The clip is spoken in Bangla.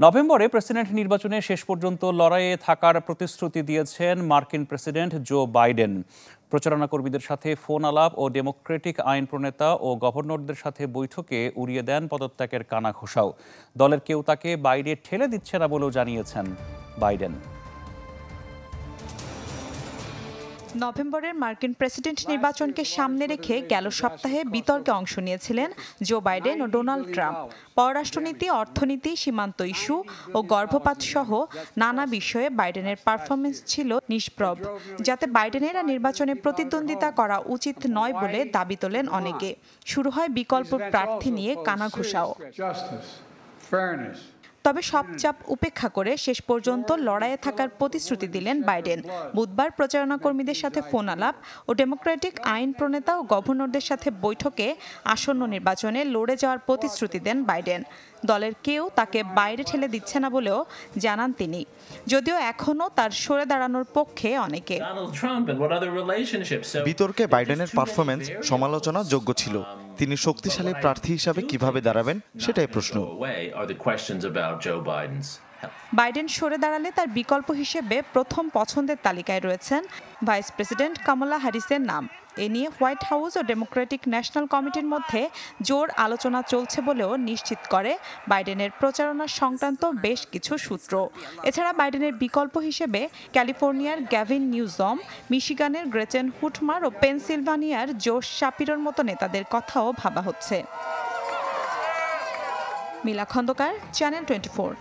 নভেম্বরে প্রেসিডেন্ট নির্বাচনে শেষ পর্যন্ত লড়াইয়ে থাকার প্রতিশ্রুতি দিয়েছেন মার্কিন প্রেসিডেন্ট জো বাইডেন। প্রচারণা কর্মীদের সাথে ফোন আলাপ ও ডেমোক্রেটিক আইন প্রণেতা ও গভর্নরদের সাথে বৈঠকে উড়িয়ে দেন পদত্যাগের কানাঘোষাও। দলের কেউ তাকে বাইরে ঠেলে দিচ্ছে না বলেও জানিয়েছেন বাইডেন। নভেম্বরের মার্কিন প্রেসিডেন্ট নির্বাচনকে সামনে রেখে গেল সপ্তাহে বিতর্কে অংশ নিয়েছিলেন জো বাইডেন ও ডোনাল্ড ট্রাম্প। পররাষ্ট্রনীতি, অর্থনীতি, সীমান্ত ইস্যু ও গর্ভপাত সহ নানা বিষয়ে বাইডেনের পারফরমেন্স ছিল নিষ্প্রভ, যাতে বাইডেনের নির্বাচনে প্রতিদ্বন্দ্বিতা করা উচিত নয় বলে দাবি তোলেন অনেকে। শুরু হয় বিকল্প প্রার্থী নিয়ে কানাঘুষাও। তবে সব চাপ উপেক্ষা করে শেষ পর্যন্ত লড়াইয়ে থাকার প্রতিশ্রুতি দিলেন বাইডেন। বুধবার প্রচারণা কর্মীদের সাথে ফোন আলাপ ও ডেমোক্রেটিক আইন প্রণেতা ও গভর্নরদের সাথে বৈঠকে আসন্ন নির্বাচনে লড়ে যাওয়ার প্রতিশ্রুতি দেন বাইডেন। দলের কেউ তাকে বাইরে ঠেলে দিচ্ছে না বলেও জানান তিনি, যদিও এখনও তার সরে দাঁড়ানোর পক্ষে অনেকে। বিতর্কে বাইডেনের পারফরমেন্স সমালোচনার যোগ্য ছিল। তিনি শক্তিশালী প্রার্থী হিসাবে কিভাবে দাঁড়াবেন সেটাই প্রশ্ন। বাইডেন সরে দাঁড়ালে তার বিকল্প হিসেবে প্রথম পছন্দের তালিকায় রয়েছেন ভাইস প্রেসিডেন্ট কামালা হ্যারিসের নাম। এ নিয়ে হোয়াইট হাউস ও ডেমোক্রেটিক ন্যাশনাল কমিটির মধ্যে জোর আলোচনা চলছে বলেও নিশ্চিত করে বাইডেনের প্রচারণা সংক্রান্ত বেশ কিছু সূত্র। এছাড়া বাইডেনের বিকল্প হিসেবে ক্যালিফোর্নিয়ার গ্যাভিন নিউজম, মিশিগানের গ্রেচেন হুটমার ও পেনসিলভানিয়ার জোশ শাপিরোর মতো নেতাদের কথাও ভাবা হচ্ছে। মিলা খন্দকার, চ্যানেল 24।